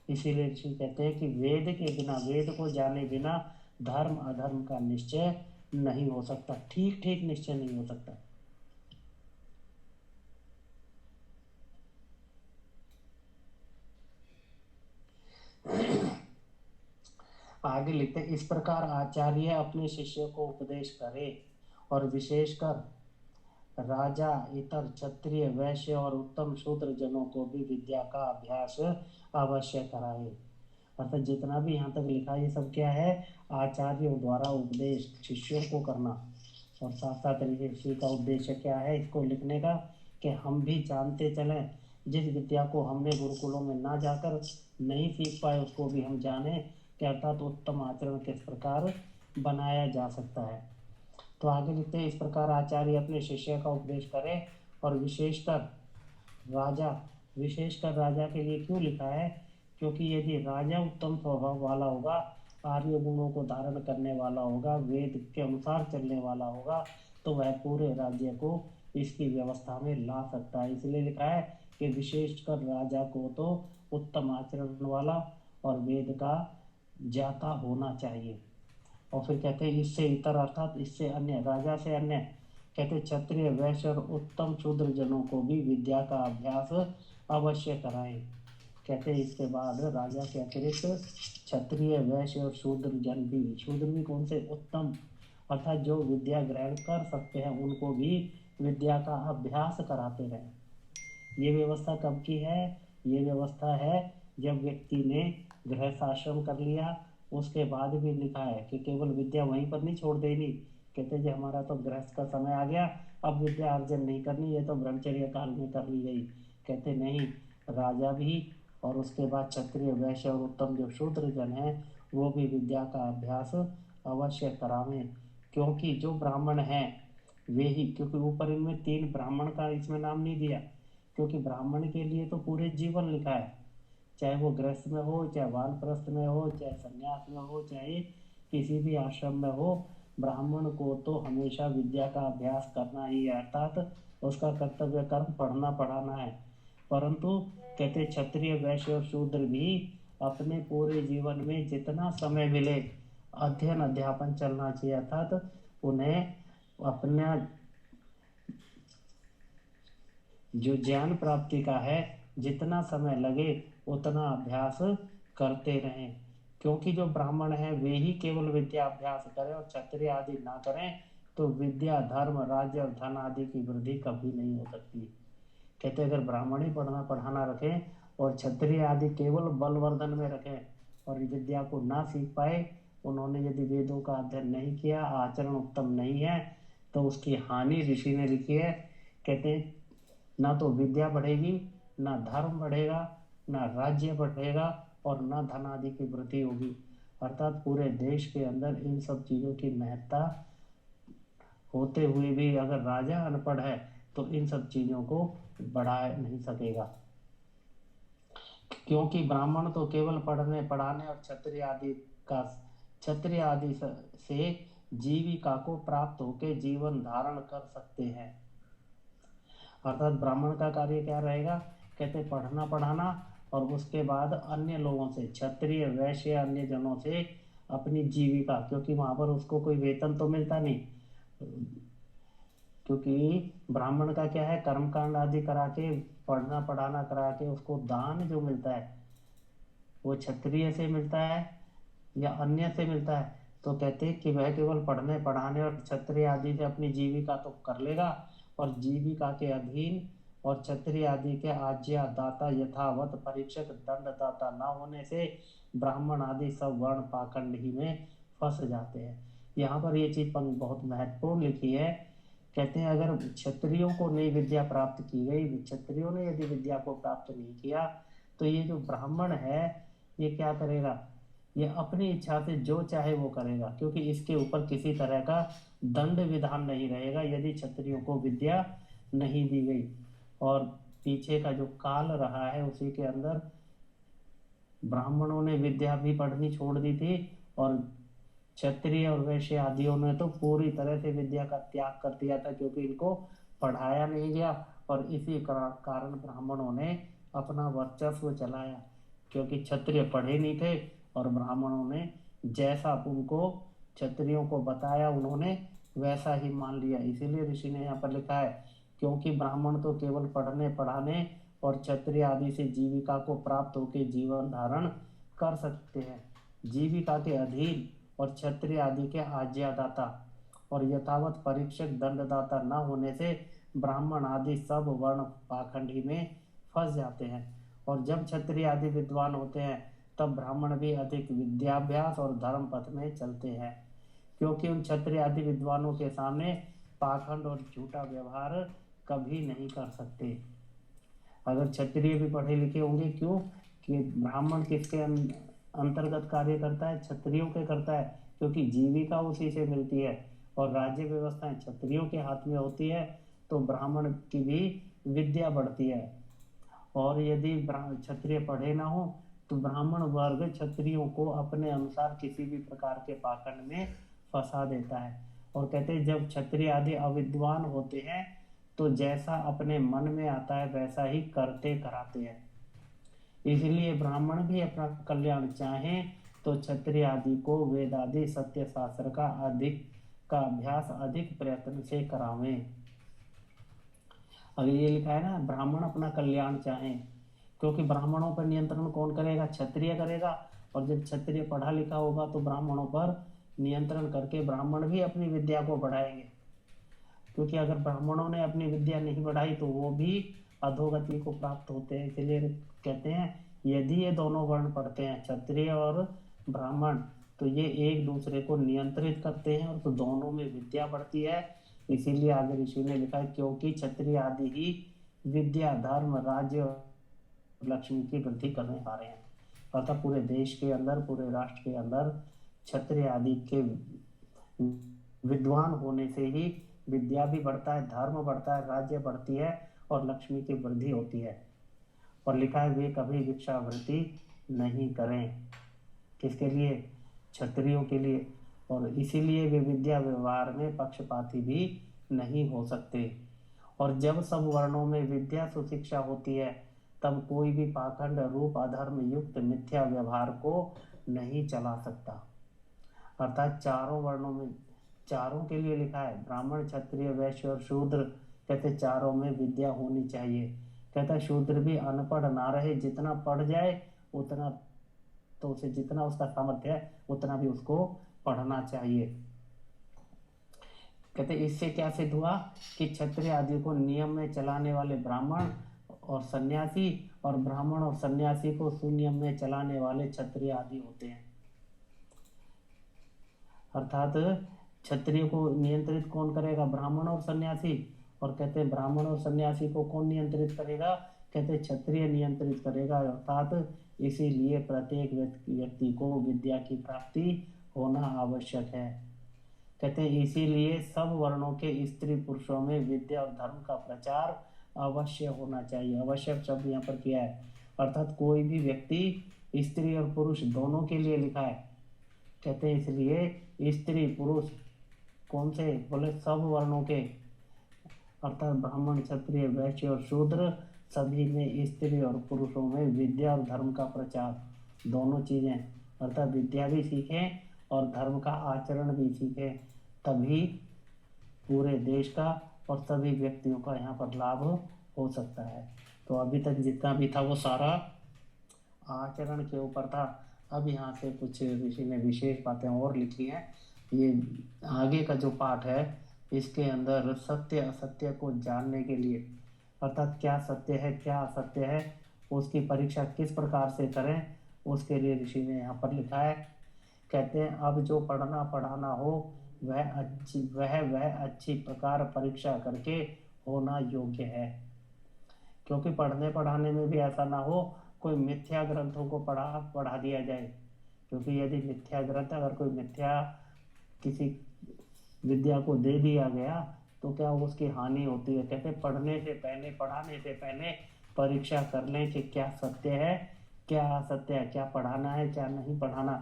इसीलिए ऋषि कहते हैं कि वेद के बिना, वेद को जाने बिना धर्म अधर्म का निश्चय नहीं हो सकता, ठीक ठीक निश्चय नहीं हो सकता। आगे लिखते हैं, इस प्रकार आचार्य अपने शिष्य को उपदेश करे और विशेषकर राजा, इतर क्षत्रिय, वैश्य और उत्तम शूद्र जनों को भी विद्या का अभ्यास अवश्य कराए। अर्थात जितना भी यहाँ तक लिखा है ये सब क्या है? आचार्यों द्वारा उपदेश शिष्यों को करना। और साथ साथ ऋषि का उद्देश्य क्या है इसको लिखने का? कि हम भी जानते चलें, जिस विद्या को हमने गुरुकुलों में ना जाकर नहीं सीख पाए उसको भी हम जाने कि अर्थात उत्तम आचरण किस प्रकार बनाया जा सकता है। तो आगे लिखते हैं, इस प्रकार आचार्य अपने शिष्य का उपदेश करे और राजा विशेषकर राजा के लिए क्यों लिखा है? क्योंकि यदि राजा उत्तम स्वभाव वाला होगा, आर्य गुणों को धारण करने वाला होगा, वेद के अनुसार चलने वाला होगा, तो वह पूरे राज्य को इसकी व्यवस्था में ला सकता है। इसलिए लिखा है कि विशेषकर राजा को तो उत्तम आचरण वाला और वेद का ज्ञाता होना चाहिए। और फिर कहते हैं इससे इतर अर्थात इससे अन्य, राजा से अन्य, कहते क्षत्रिय, वैश्य और उत्तम शूद्र जनों को भी विद्या का अभ्यास अवश्य कराएं। कहते हैं इसके बाद राजा के अतिरिक्त क्षत्रिय, वैश्य और शूद्र जन भी, शूद्र भी कौन से? उत्तम, अर्थात जो विद्या ग्रहण कर सकते हैं उनको भी विद्या का अभ्यास कराते रहें। ये व्यवस्था कब की है? ये व्यवस्था है जब व्यक्ति ने गृहस्थ आश्रम कर लिया, उसके बाद भी लिखा है कि केवल विद्या वहीं पर नहीं छोड़ देनी। कहते जी हमारा तो गृहस्थ का समय आ गया, अब विद्या अर्जन नहीं करनी, ये तो ब्रह्मचर्य काल में कर ली गई। कहते नहीं, राजा भी और उसके बाद क्षत्रिय, वैश्य और उत्तम जो शूद्र जन है वो भी विद्या का अभ्यास अवश्य करावें। क्योंकि जो ब्राह्मण हैं वे ही, क्योंकि ऊपर इनमें 3 ब्राह्मण का इसमें नाम नहीं दिया, क्योंकि ब्राह्मण के लिए तो पूरे जीवन लिखा है, चाहे वो गृहस्थ में हो, चाहे वानप्रस्थ में हो, चाहे संन्यास में हो, चाहे किसी भी आश्रम में हो, ब्राह्मण को तो हमेशा विद्या का अभ्यास करना ही है, अर्थात उसका कर्तव्य कर्म पढ़ना पढ़ाना है। परंतु कहते क्षत्रिय, वैश्य और शूद्र भी अपने पूरे जीवन में जितना समय मिले अध्ययन अध्यापन चलना चाहिए, अर्थात उन्हें अपना जो ज्ञान प्राप्ति का है जितना समय लगे उतना अभ्यास करते रहें। क्योंकि जो ब्राह्मण है वे ही केवल विद्या अभ्यास करें और क्षत्रिय आदि ना करें तो विद्या, धर्म, राज्य और धन आदि की वृद्धि कभी नहीं हो सकती। कहते अगर ब्राह्मण ही पढ़ना पढ़ाना रखें और क्षत्रिय आदि केवल बलवर्धन में रखें और विद्या को ना सीख पाए, उन्होंने यदि वेदों का अध्ययन नहीं किया, आचरण उत्तम नहीं है, तो उसकी हानि ऋषि ने लिखी है। कहते ना तो विद्या बढ़ेगी, ना धर्म बढ़ेगा, ना राज्य बढ़ेगा और ना धन आदि की वृद्धि होगी। अर्थात पूरे देश के अंदर इन सब चीज़ों की महत्ता होते हुए भी अगर राजा अनपढ़ है तो इन सब चीज़ों को बढ़ा नहीं सकेगा। क्योंकि ब्राह्मण तो केवल पढ़ने पढ़ाने और क्षत्रिय आदि से जीविका को प्राप्त होकर जीवन धारण कर सकते हैं। अर्थात ब्राह्मण का कार्य क्या रहेगा? कहते पढ़ना पढ़ाना और उसके बाद अन्य लोगों से, क्षत्रिय, वैश्य, अन्य जनों से अपनी जीविका, क्योंकि वहां पर उसको कोई वेतन तो मिलता नहीं, क्योंकि ब्राह्मण का क्या है, कर्मकांड आदि करा के, पढ़ना पढ़ाना करा के उसको दान जो मिलता है वो क्षत्रिय से मिलता है या अन्य से मिलता है। तो कहते हैं कि वह केवल पढ़ने पढ़ाने और क्षत्रिय आदि से अपनी जीविका तो कर लेगा और जीविका के अधीन और क्षत्रिय आदि के आज्ञा दाता यथावत परीक्षक दंडदाता न होने से ब्राह्मण आदि सब वर्ण पाखंड ही में फंस जाते हैं। यहाँ पर ये चीज बहुत महत्वपूर्ण लिखी है। कहते हैं अगर क्षत्रियों को नई विद्या प्राप्त की गई, क्षत्रियों ने यदि विद्या को प्राप्त नहीं किया, तो ये जो ब्राह्मण है ये क्या करेगा? ये अपनी इच्छा से जो चाहे वो करेगा, क्योंकि इसके ऊपर किसी तरह का दंड विधान नहीं रहेगा यदि क्षत्रियों को विद्या नहीं दी गई। और पीछे का जो काल रहा है उसी के अंदर ब्राह्मणों ने विद्या भी पढ़नी छोड़ दी थी, और क्षत्रिय और वैश्य आदियों ने तो पूरी तरह से विद्या का त्याग कर दिया था, क्योंकि इनको पढ़ाया नहीं गया। और इसी कारण ब्राह्मणों ने अपना वर्चस्व चलाया, क्योंकि क्षत्रिय पढ़े नहीं थे और ब्राह्मणों ने जैसा उनको क्षत्रियों को बताया उन्होंने वैसा ही मान लिया। इसीलिए ऋषि ने यहाँ पर लिखा है, क्योंकि ब्राह्मण तो केवल पढ़ने पढ़ाने और क्षत्रिय आदि से जीविका को प्राप्त होकर जीवन धारण कर सकते हैं, जीविका के अधीन और क्षत्रिय आदि के आज्ञादाता और यथावत परीक्षक दंडदाता न होने से ब्राह्मण आदि सब वर्ण पाखंडी में फंस जाते हैं। और जब क्षत्रिय आदि विद्वान होते हैं तब ब्राह्मण भी अधिक विद्याभ्यास और धर्म पथ में चलते हैं, क्योंकि उन क्षत्रिय आदि विद्वानों के सामने पाखंड और झूठा व्यवहार कभी नहीं कर सकते। अगर क्षत्रिय भी पढ़े लिखे होंगे, क्यों कि ब्राह्मण किसके अंतर्गत कार्य करता है, क्षत्रियों के करता है, क्योंकि जीविका उसी से मिलती है और राज्य व्यवस्थाएं क्षत्रियों के हाथ में होती है, तो ब्राह्मण की भी विद्या बढ़ती है। और यदि क्षत्रिय पढ़े ना हो तो ब्राह्मण वर्ग क्षत्रियों को अपने अनुसार किसी भी प्रकार के पाखंड में फंसा देता है। और कहते हैं जब क्षत्रिय आदि अविद्वान होते हैं तो जैसा अपने मन में आता है वैसा ही करते कराते हैं। इसलिए ब्राह्मण भी अपना कल्याण चाहें तो क्षत्रिय आदि को वेद आदि सत्य शास्त्र का अभ्यास अधिक प्रयत्न से करावें। अगर ये लिखा है ना, ब्राह्मण अपना कल्याण चाहें, क्योंकि ब्राह्मणों पर नियंत्रण कौन करेगा, क्षत्रिय करेगा। और जब क्षत्रिय पढ़ा लिखा होगा तो ब्राह्मणों पर नियंत्रण करके ब्राह्मण भी अपनी विद्या को बढ़ाएंगे, क्योंकि अगर ब्राह्मणों ने अपनी विद्या नहीं बढ़ाई तो वो भी अधोगति को प्राप्त होते हैं। इसलिए कहते हैं यदि ये दोनों वर्ण पढ़ते हैं, क्षत्रिय और ब्राह्मण, तो ये एक दूसरे को नियंत्रित करते हैं और तो दोनों में विद्या बढ़ती है। इसीलिए आगे ऋषि ने लिखा है, क्योंकि क्षत्रिय आदि ही विद्या धर्म राज्य और लक्ष्मी की वृद्धि करने आ रहे हैं। अर्थात पूरे देश के अंदर, पूरे राष्ट्र के अंदर क्षत्रिय आदि के विद्वान होने से ही विद्या भी बढ़ता है, धर्म बढ़ता है, राज्य बढ़ती है और लक्ष्मी की वृद्धि होती है। और लिखा है वे कभी भिक्षावृत्ति नहीं करें, किसके लिए, क्षत्रियों के लिए। और इसीलिए वे विद्या व्यवहार में पक्षपाती भी नहीं हो सकते। और जब सब वर्णों में विद्या सुशिक्षा होती है तब कोई भी पाखंड रूप अधर्म युक्त मिथ्या व्यवहार को नहीं चला सकता। अर्थात चारों वर्णों में, चारों के लिए लिखा है, ब्राह्मण क्षत्रिय वैश्य और शूद्र, कहते चारों में विद्या होनी चाहिए। कहता शूद्र भी अनपढ़ ना रहे, जितना पढ़ जाए उतना, तो उसे जितना उसका सामर्थ्य है उतना भी उसको पढ़ना चाहिए। कहते इससे क्या सिद्ध हुआ कि क्षत्रिय आदि को नियम में चलाने वाले ब्राह्मण और सन्यासी, और ब्राह्मण और सन्यासी को सुनियम में चलाने वाले क्षत्रिय आदि होते हैं। अर्थात क्षत्रिय को नियंत्रित कौन करेगा, ब्राह्मण और सन्यासी। और कहते हैं ब्राह्मण और सन्यासी को कौन नियंत्रित करेगा, कहते क्षत्रिय नियंत्रित करेगा। अर्थात इसीलिए प्रत्येक व्यक्ति को विद्या की प्राप्ति होना आवश्यक है। कहते हैं इसीलिए सब वर्णों के स्त्री पुरुषों में विद्या और धर्म का प्रचार अवश्य होना चाहिए। आवश्यक शब्द यहाँ पर किया है, अर्थात कोई भी व्यक्ति, स्त्री और पुरुष दोनों के लिए लिखा है। कहते हैं इसलिए स्त्री पुरुष कौन से, बोले सब वर्णों के, अर्थात ब्राह्मण क्षत्रिय वैश्य और शूद्र सभी में स्त्री और पुरुषों में विद्या और धर्म का प्रचार, दोनों चीजें, अर्थात विद्या भी सीखें और धर्म का आचरण भी सीखें, तभी पूरे देश का और सभी व्यक्तियों का यहाँ पर लाभ हो सकता है। तो अभी तक जितना भी था वो सारा आचरण के ऊपर था। अब यहाँ से कुछ ऋषि ने विशेष बातें और लिखी हैं। ये आगे का जो पाठ है इसके अंदर सत्य असत्य को जानने के लिए, अर्थात क्या सत्य है क्या असत्य है, उसकी परीक्षा किस प्रकार से करें, उसके लिए ऋषि ने यहाँ पर लिखा है। कहते हैं अब जो पढ़ना पढ़ाना हो वह अच्छी प्रकार परीक्षा करके होना योग्य है, क्योंकि पढ़ने पढ़ाने में भी ऐसा ना हो कोई मिथ्या ग्रंथों को पढ़ा दिया जाए, क्योंकि यदि मिथ्या ग्रंथ, अगर कोई मिथ्या किसी विद्या को दे दिया गया तो क्या उसकी हानि होती है। कहते पढ़ने से पहले, पढ़ाने से पहले परीक्षा कर लें कि क्या सत्य है, क्या असत्य है, क्या पढ़ाना है, क्या नहीं पढ़ाना।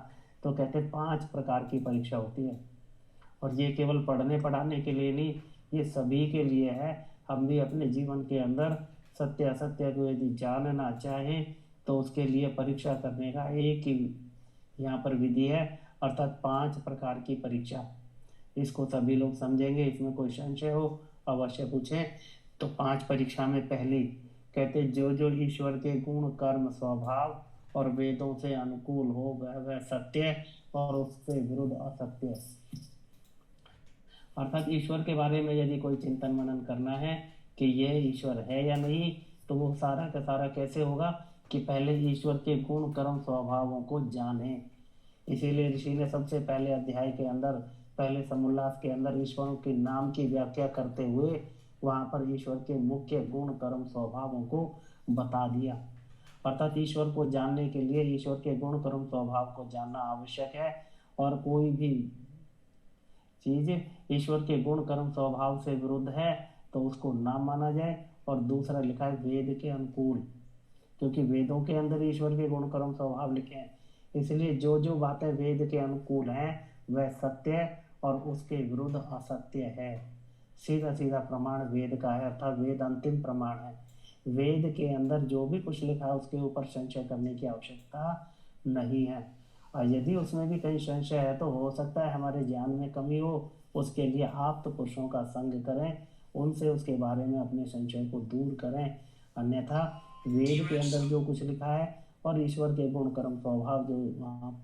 तो कहते 5 प्रकार की परीक्षा होती है, और ये केवल पढ़ने पढ़ाने के लिए नहीं, ये सभी के लिए है। हम भी अपने जीवन के अंदर सत्य असत्य को यदि जानना चाहें तो उसके लिए परीक्षा करने का एक ही यहाँ पर विधि है, अर्थात 5 प्रकार की परीक्षा। इसको सभी लोग समझेंगे, इसमें कोई संशय हो अवश्य पूछें। तो 5 परीक्षा में पहली कहते जो जो ईश्वर के गुण कर्म स्वभाव और वेदों से अनुकूल हो वह सत्य, और उससे विरुद्ध असत्य। अर्थात ईश्वर के बारे में यदि कोई चिंतन मनन करना है कि ये ईश्वर है या नहीं, तो वो सारा का सारा कैसे होगा कि पहले ईश्वर के गुण कर्म स्वभावों को जाने। इसीलिए ऋषि ने सबसे पहले अध्याय के अंदर, पहले समुल्लास के अंदर ईश्वरों के नाम की व्याख्या करते हुए वहां पर ईश्वर के मुख्य गुण कर्म स्वभावों को बता दिया। अर्थात ईश्वर को जानने के लिए ईश्वर के गुण कर्म स्वभाव को जानना आवश्यक है, और कोई भी चीज ईश्वर के गुण कर्म स्वभाव से विरुद्ध है तो उसको ना माना जाए। और दूसरा लिखा है वेद के अनुकूल, क्योंकि वेदों के अंदर ईश्वर के गुण कर्म स्वभाव लिखे हैं, इसलिए जो जो बातें वेद के अनुकूल हैं वह सत्य और उसके विरुद्ध असत्य है। सीधा सीधा प्रमाण वेद का है, अर्थात वेद अंतिम प्रमाण है। वेद के अंदर जो भी कुछ लिखा है उसके ऊपर संशय करने की आवश्यकता नहीं है, और यदि उसमें भी कहीं संशय है तो हो सकता है हमारे ज्ञान में कमी हो, उसके लिए आप तो पुरुषों का संग करें, उनसे उसके बारे में अपने संशय को दूर करें। अन्यथा वेद के अंदर जो कुछ लिखा है और ईश्वर के गुण कर्म स्वभाव जो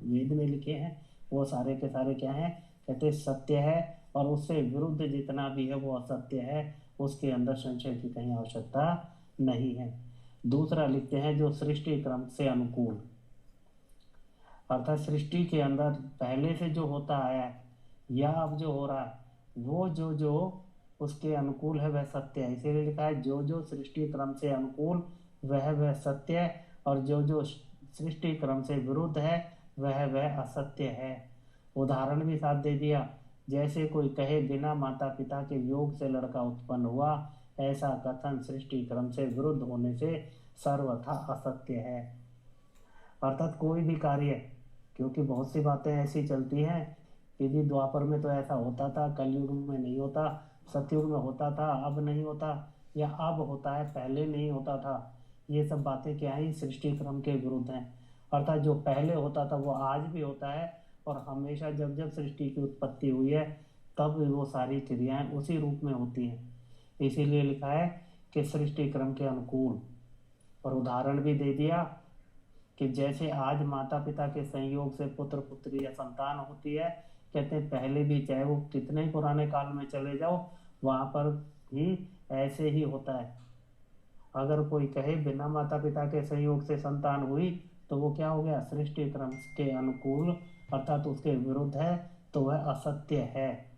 वेद में लिखे हैं वो सारे के सारे क्या हैं, कहते सत्य है, और उससे विरुद्ध जितना भी है वो असत्य है, उसके अंदर संशय की कहीं आवश्यकता नहीं है। दूसरा लिखते हैं जो सृष्टि क्रम से अनुकूल, अर्थात सृष्टि के अंदर पहले से जो होता आया है या अब जो हो रहा है वो जो जो उसके अनुकूल है वह सत्य है। इसीलिए लिखा है जो जो सृष्टि क्रम से अनुकूल वह सत्य है, और जो जो सृष्टि क्रम से विरुद्ध है वह असत्य है। उदाहरण भी साथ दे दिया, जैसे कोई कहे बिना माता पिता के योग से लड़का उत्पन्न हुआ, ऐसा कथन सृष्टि क्रम से विरुद्ध होने से सर्वथा असत्य है। अर्थात कोई भी कार्य, क्योंकि बहुत सी बातें ऐसी चलती हैं कि जी द्वापर में तो ऐसा होता था, कलयुग में नहीं होता, सतयुग में होता था अब नहीं होता, या अब होता है पहले नहीं होता था। ये सब बातें क्या है, सृष्टि क्रम के विरुद्ध हैं। अर्थात जो पहले होता था वो आज भी होता है, और हमेशा जब जब सृष्टि की उत्पत्ति हुई है तब वो सारी क्रियाएं उसी रूप में होती हैं। इसीलिए लिखा है कि सृष्टि क्रम के अनुकूल, और उदाहरण भी दे दिया कि जैसे आज माता पिता के संयोग से पुत्र पुत्री या संतान होती है, कहते हैं पहले भी चाहे वो कितने ही पुराने काल में चले जाओ वहां पर भी ऐसे ही होता है। अगर कोई कहे बिना माता पिता के संयोग से संतान हुई तो वो क्या हो गया, सृष्टि क्रम के अनुकूल, अर्थात उसके विरुद्ध है, तो वह असत्य है।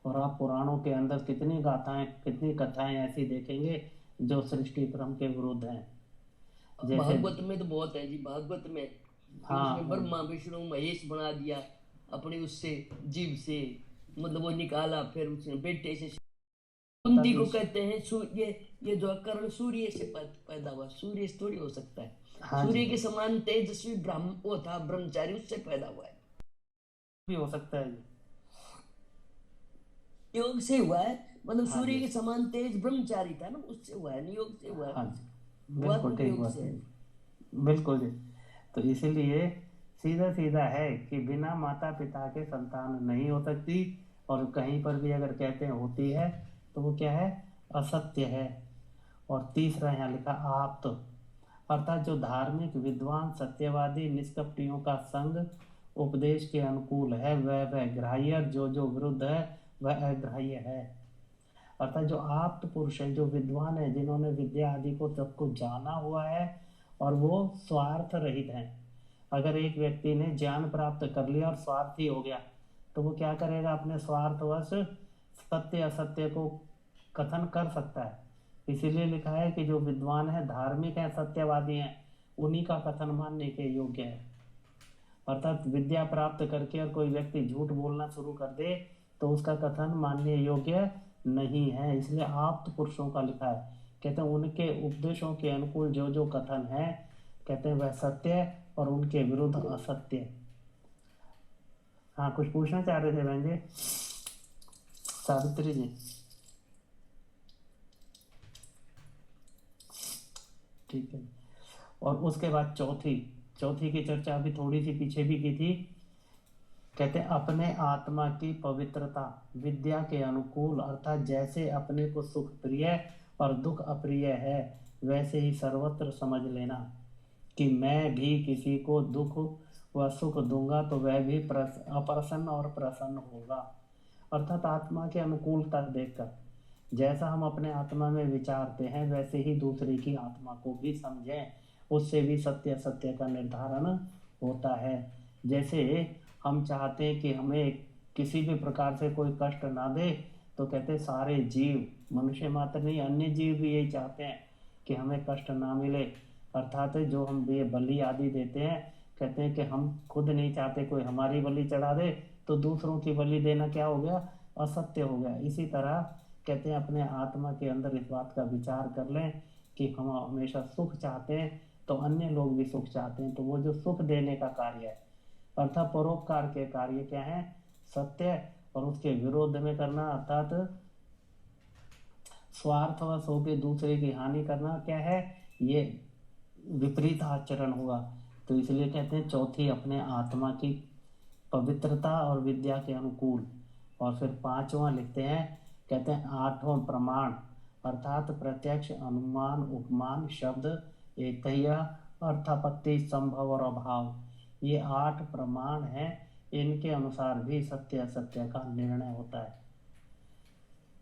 और आप पुराणों के अंदर कितनी गाथाएं, कितनी कथाएं ऐसी देखेंगे जो सृष्टि क्रम के विरुद्ध हैं। जैसे भागवत में तो बहुत है जी, भागवत में हाँ उसमें ब्रह्मा विष्णु महेश बना दिया अपने उससे जीव से, मतलब वो निकाला, फिर उसने बेटे से कुंती को कहते हैं सूर्य, ये जो कर्ण सूर्य से पैदा हुआ, सूर्य से थोड़ी हो सकता है। हाँ सूर्य जी, के समान तेजस्वी ब्रह्म वो था ब्रह्मचारी, उससे पैदा हुआ है, भी हो सकता है जी। योग से हुआ है, मतलब हाँ सूर्य जी, के समान तेज ब्रह्मचारी था ना, उससे हुआ है, नियोग से हुआ है, हाँ जी, बिल्कुल वात्मिक ठीक योग बात से है है। जी, बिल्कुल जी। तो इसीलिए सीधा सीधा है कि बिना माता पिता के संतान नहीं हो सकती, और कहीं पर भी अगर कहते हैं होती है तो वो क्या है, असत्य है। और तीसरा यहाँ लिखा आप्त, अर्थात जो धार्मिक विद्वान सत्यवादी निष्कपटियों का संग उपदेश के अनुकूल है वह ग्राह्य, जो विरुद्ध है वह अग्राह्य है। अर्थात जो आप्त पुरुष है, जो विद्वान है, जिन्होंने विद्या आदि को सबको जाना हुआ है और वो स्वार्थ रहित हैं। अगर एक व्यक्ति ने ज्ञान प्राप्त कर लिया और स्वार्थी हो गया तो वो क्या करेगा, अपने स्वार्थवश सत्य असत्य को कथन कर सकता है। इसीलिए लिखा है कि जो विद्वान है, धार्मिक है, सत्यवादी हैं, उन्हीं का कथन मानने के योग्य है। अर्थात विद्या प्राप्त करके और कोई व्यक्ति झूठ बोलना शुरू कर दे तो उसका कथन मानने योग्य नहीं है। इसलिए आप्त पुरुषों का लिखा है, कहते हैं उनके उपदेशों के अनुकूल जो जो कथन है कहते हैं वह सत्य है और उनके विरुद्ध असत्य। हाँ, कुछ पूछना चाह रहे थे बहन जी सावित्री जी? ठीक है। और उसके बाद चौथी की चर्चा अभी थोड़ी सी पीछे भी की थी। कहते हैं अपने आत्मा की पवित्रता विद्या के अनुकूल, अर्थात जैसे अपने को सुख प्रिय और दुख अप्रिय है वैसे ही सर्वत्र समझ लेना कि मैं भी किसी को दुख व सुख दूंगा तो वह भी अप्रसन्न और प्रसन्न होगा। अर्थात आत्मा के अनुकूलता देखकर जैसा हम अपने आत्मा में विचारते हैं वैसे ही दूसरे की आत्मा को भी समझें, उससे भी सत्य सत्य का निर्धारण होता है। जैसे हम चाहते हैं कि हमें किसी भी प्रकार से कोई कष्ट ना दे, तो कहते सारे जीव, मनुष्य मात्र नहीं अन्य जीव भी यही चाहते हैं कि हमें कष्ट ना मिले। अर्थात जो हम ये बलि आदि देते हैं, कहते हैं कि हम खुद नहीं चाहते कोई हमारी बलि चढ़ा दे, तो दूसरों की बलि देना क्या हो गया? असत्य हो गया। इसी तरह कहते हैं अपने आत्मा के अंदर इस बात का विचार कर लें कि हम हमेशा सुख चाहते हैं तो अन्य लोग भी सुख चाहते हैं, तो वो जो सुख देने का कार्य है अर्थात परोपकार के कार्य क्या है? सत्य। और उसके विरोध में करना अर्थात स्वार्थवश होकर दूसरे की हानि करना क्या है? ये विपरीत आचरण हुआ। तो इसलिए कहते हैं चौथी अपने आत्मा की पवित्रता और विद्या के अनुकूल। और फिर पांचवा लिखते हैं, कहते हैं आठवां प्रमाण अर्थात प्रत्यक्ष अनुमान उपमान शब्द एतय अर्थापत्ति संभव और अभाव, ये 8 प्रमाण हैं। इनके अनुसार भी सत्य असत्य का निर्णय होता है।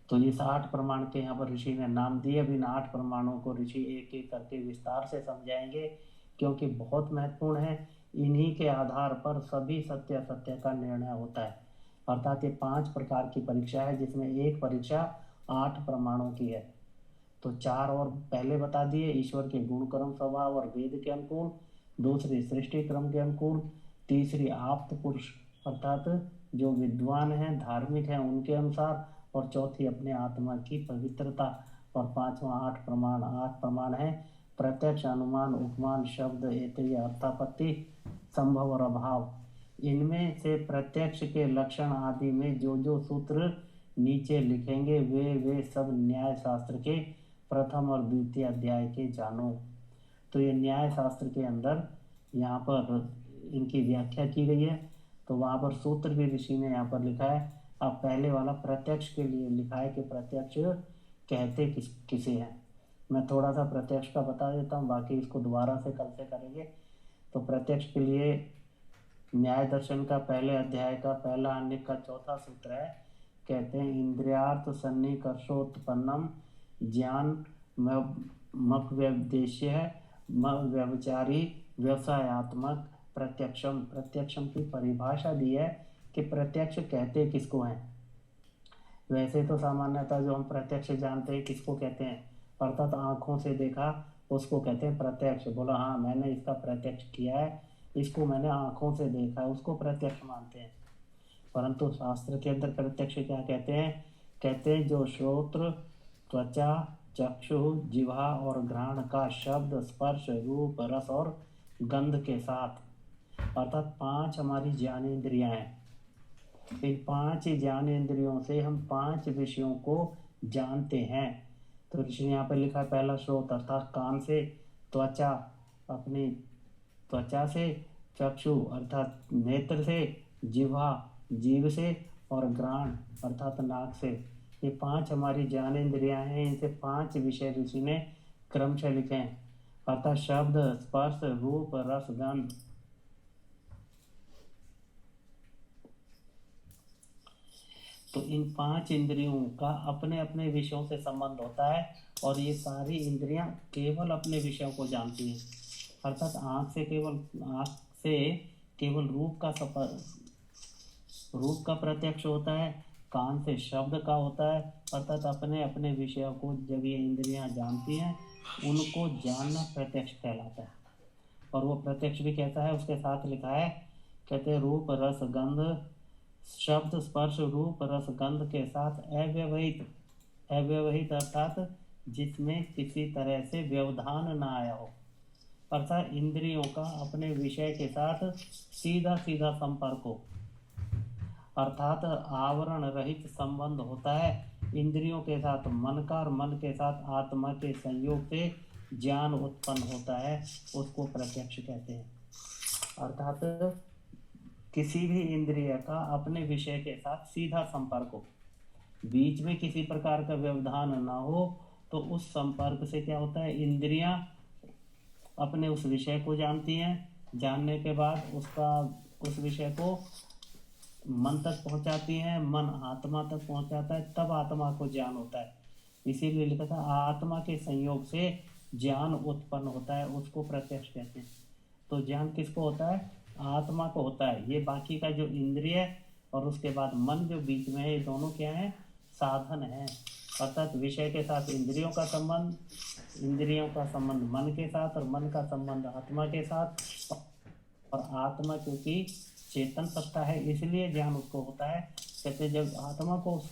तो इस 8 प्रमाण के यहाँ पर ऋषि ने नाम दिए। अब इन 8 प्रमाणों को ऋषि एक एक करके विस्तार से समझाएंगे क्योंकि बहुत महत्वपूर्ण है। इन्हीं के आधार पर सभी सत्य असत्य का निर्णय होता है। अर्थात ये 5 प्रकार की परीक्षा है जिसमें एक परीक्षा 8 प्रमाणों की है। तो 4 और पहले बता दिए, ईश्वर के गुण कर्म स्वभाव और वेद के अनुकूल, दूसरी सृष्टि क्रम के अनुकूल, तीसरी आप्त पुरुष अर्थात जो विद्वान हैं धार्मिक हैं उनके अनुसार, और चौथी अपने आत्मा की पवित्रता, और पांचवा 8 प्रमाण है प्रत्यक्ष अनुमान उपमान शब्द एतय अर्थापत्ति संभव और अभाव। इनमें से प्रत्यक्ष के लक्षण आदि में जो जो सूत्र नीचे लिखेंगे वे सब न्याय शास्त्र के प्रथम और द्वितीय अध्याय के जानो। तो ये न्याय शास्त्र के अंदर यहाँ पर इनकी व्याख्या की गई है। तो वहाँ पर सूत्र भी ऋषि ने यहाँ पर लिखा है। अब पहले वाला प्रत्यक्ष के लिए लिखा है कि प्रत्यक्ष कहते किसे हैं। मैं थोड़ा सा प्रत्यक्ष का बता देता हूँ, बाकी इसको दोबारा से कल से करेंगे। तो प्रत्यक्ष के लिए न्याय दर्शन का पहले अध्याय का पहला अन्य का चौथा सूत्र है, कहते हैं इंद्रियार्थ सन्निकर्षोत्पन्नम ज्ञान मक व्यवदेश्य व्यवचारी व्यवसायत्मक प्रत्यक्षम की परिभाषा दी है कि प्रत्यक्ष कहते किसको हैं। वैसे तो सामान्यतः जो हम प्रत्यक्ष जानते हैं किसको कहते हैं, अर्थात आंखों से देखा उसको कहते हैं प्रत्यक्ष। बोला हाँ मैंने इसका प्रत्यक्ष किया है, इसको मैंने आंखों से देखा है, उसको प्रत्यक्ष मानते हैं। परंतु शास्त्र के अंदर प्रत्यक्ष क्या कहते हैं? कहते हैं जो श्रोत्र त्वचा चक्षु जिह्वा और घ्राण का शब्द स्पर्श रूप रस और गंध के साथ, अर्थात 5 हमारी ज्ञानेंद्रियां हैं। इन 5 ज्ञानेंद्रियों से हम 5 विषयों को जानते हैं। तो ऋषि यहाँ पे लिखा है पहला श्रोत अर्थात कान से, त्वचा अपनी त्वचा से, चक्षु अर्थात नेत्र से, जिह्वा जीभ से, और घ्राण अर्थात नाक से। ये 5 हमारी ज्ञानेंद्रियां हैं। इनसे 5 विषय ऋषि ने क्रमशः लिखे हैं, अर्थात शब्द स्पर्श रूप रस गंध। तो इन 5 इंद्रियों का अपने अपने विषयों से संबंध होता है, और ये सारी इंद्रियां केवल अपने विषयों को जानती हैं। अर्थात आँख से केवल रूप का प्रत्यक्ष होता है, कान से शब्द का होता है, अर्थात अपने अपने विषयों को जब ये इंद्रियां जानती हैं उनको जानना प्रत्यक्ष कहलाता है। और वो प्रत्यक्ष भी कहता है, उसके साथ लिखा है कहते हैं रूप रस गंध, शब्द स्पर्श रूप रस गंध के साथ अव्यवहित, अव्यवहित अर्थात जिसमें किसी तरह से व्यवधान ना आया हो, अर्थात इंद्रियों का अपने विषय के साथ सीधा सीधा संपर्क हो, अर्थात आवरण रहित संबंध होता है इंद्रियों के साथ मन का, और मन के साथ आत्मा के संयोग से ज्ञान उत्पन्न होता है, उसको प्रत्यक्ष कहते हैं। अर्थात किसी भी इंद्रिय का अपने विषय के साथ सीधा संपर्क हो, बीच में किसी प्रकार का व्यवधान ना हो, तो उस संपर्क से क्या होता है, इंद्रियां अपने उस विषय को जानती हैं, जानने के बाद उसका उस विषय को मन तक पहुंचाती हैं, मन आत्मा तक पहुंचाता है, तब आत्मा को ज्ञान होता है। इसीलिए लिखा था आत्मा के संयोग से ज्ञान उत्पन्न होता है, उसको प्रत्यक्ष कहते हैं। तो ज्ञान किसको होता है, आत्मा को होता है। ये बाकी का जो इंद्रिय और उसके बाद मन जो बीच में है, ये दोनों क्या है, साधन है। अर्थात विषय के साथ इंद्रियों का संबंध, इंद्रियों का संबंध मन के साथ, और मन का संबंध आत्मा के साथ, और आत्मा क्योंकि चेतन सत्ता है इसलिए ज्ञान उसको होता है। कहते जब आत्मा को उस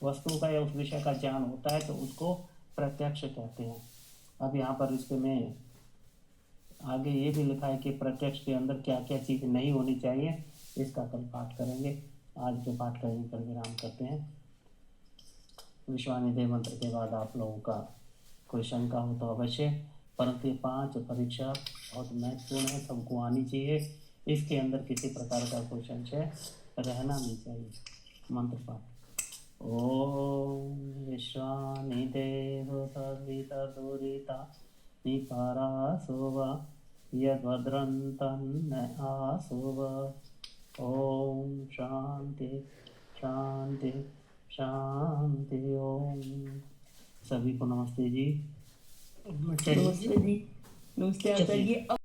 वस्तु का या उस विषय का ज्ञान होता है तो उसको प्रत्यक्ष कहते हैं। अब यहाँ पर इसके में आगे ये भी लिखा है कि प्रत्यक्ष के अंदर क्या क्या चीज़ नहीं होनी चाहिए, इसका कल पाठ करेंगे। आज के पाठ का यहीं पर विराम करते हैं। विश्वानिधि मंत्र के बाद आप लोगों का कोई शंका हो तो अवश्य, परंतु ये 5 परीक्षा बहुत महत्वपूर्ण है, सबको आनी चाहिए। इसके अंदर किसी प्रकार का कोई संशय रहना नहीं चाहिए। मंत्र पाठ। ओम विश्वानिदेव सविता दुरिता निपारा सोवा यद्भद्रन्तन्न आसोवा। ओम शांति शांति शांति। ओम। सभी को नमस्ते जी। नमस्ते जी। नमस्ते आचार्य जी।